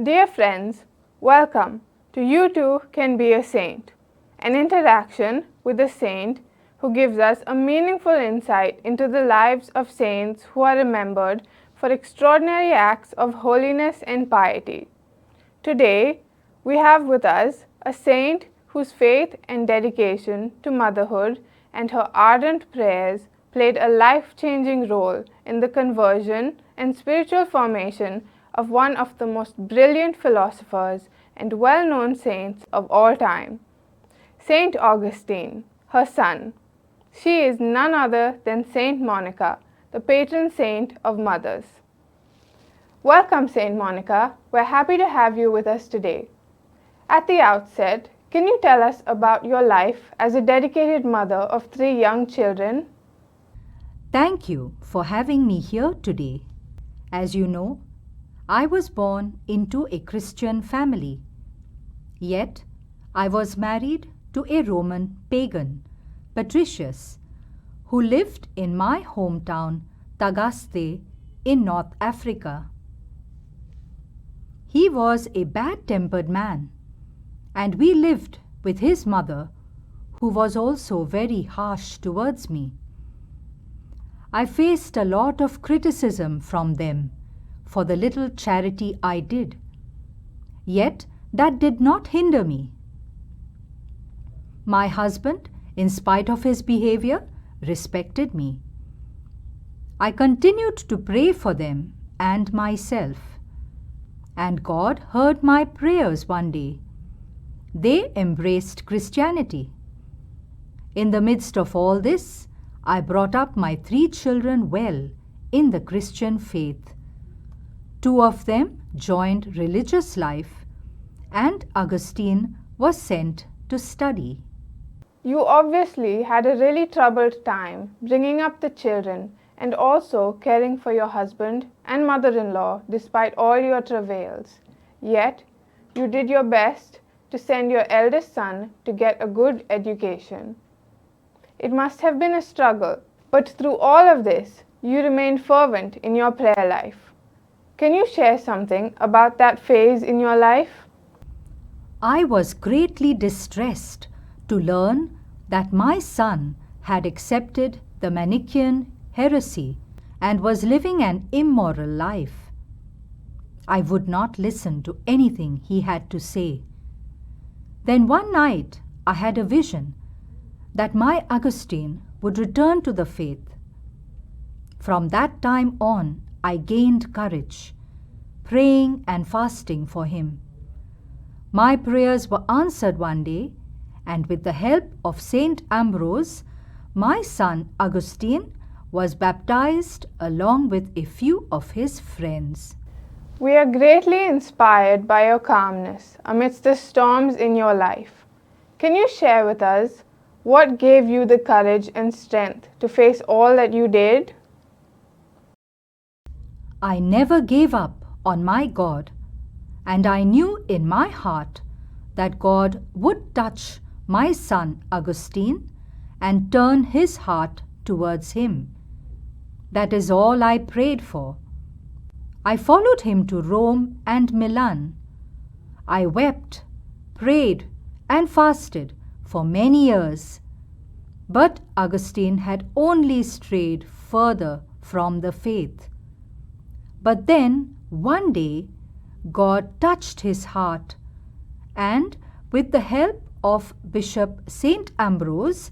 Dear friends, welcome to You Too Can Be a Saint, an interaction with a saint who gives us a meaningful insight into the lives of saints who are remembered for extraordinary acts of holiness and piety. Today, we have with us a saint whose faith and dedication to motherhood and her ardent prayers played a life-changing role in the conversion and spiritual formation of one of the most brilliant philosophers and well-known saints of all time, Saint Augustine, her son. She is none other than Saint Monica, the patron saint of mothers. Welcome, Saint Monica. We're happy to have you with us today. At the outset, can you tell us about your life as a dedicated mother of 3 young children? Thank you for having me here today. As you know, I was born into a Christian family. Yet, I was married to a Roman pagan, Patricius, who lived in my hometown, Tagaste, in North Africa. He was a bad-tempered man, and we lived with his mother, who was also very harsh towards me. I faced a lot of criticism from them for the little charity I did. Yet that did not hinder me. My husband, in spite of his behavior, respected me. I continued to pray for them and myself, and God heard my prayers one day. They embraced Christianity. In the midst of all this, I brought up my 3 children well in the Christian faith. 2 of them joined religious life, and Augustine was sent to study. You obviously had a really troubled time bringing up the children and also caring for your husband and mother-in-law despite all your travails. Yet, you did your best to send your eldest son to get a good education. It must have been a struggle, but through all of this, you remained fervent in your prayer life. Can you share something about that phase in your life? I was greatly distressed to learn that my son had accepted the Manichaean heresy and was living an immoral life. I would not listen to anything he had to say. Then one night I had a vision that my Augustine would return to the faith. From that time on, I gained courage, praying and fasting for him. My prayers were answered one day, and with the help of Saint Ambrose, my son Augustine was baptized along with a few of his friends. We are greatly inspired by your calmness amidst the storms in your life. Can you share with us what gave you the courage and strength to face all that you did? I never gave up on my God, and I knew in my heart that God would touch my son Augustine and turn his heart towards him. That is all I prayed for. I followed him to Rome and Milan. I wept, prayed, and fasted for many years. But Augustine had only strayed further from the faith. But then, one day, God touched his heart, and with the help of Bishop Saint Ambrose,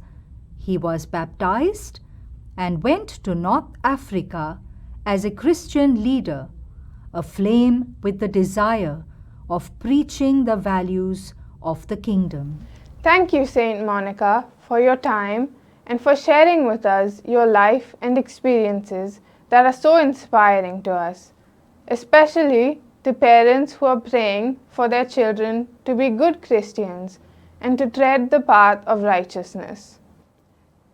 he was baptized and went to North Africa as a Christian leader, aflame with the desire of preaching the values of the kingdom. Thank you, Saint Monica, for your time and for sharing with us your life and experiences that are so inspiring to us, especially to parents who are praying for their children to be good Christians and to tread the path of righteousness.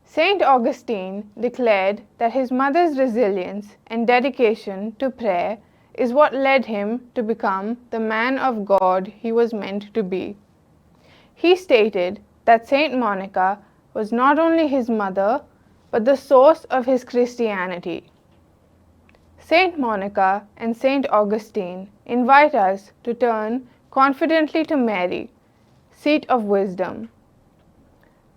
Saint Augustine declared that his mother's resilience and dedication to prayer is what led him to become the man of God he was meant to be. He stated that Saint Monica was not only his mother, but the source of his Christianity. Saint Monica and Saint Augustine invite us to turn confidently to Mary, seat of wisdom.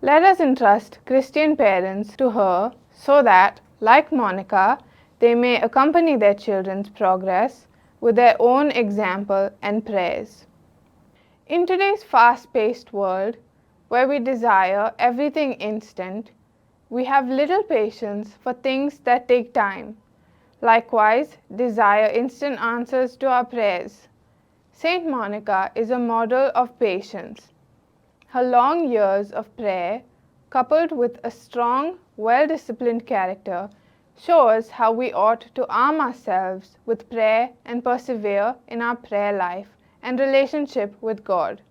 Let us entrust Christian parents to her so that, like Monica, they may accompany their children's progress with their own example and prayers. In today's fast-paced world, where we desire everything instant, we have little patience for things that take time. Likewise, desire instant answers to our prayers. Saint Monica is a model of patience. Her long years of prayer, coupled with a strong, well-disciplined character, show us how we ought to arm ourselves with prayer and persevere in our prayer life and relationship with God.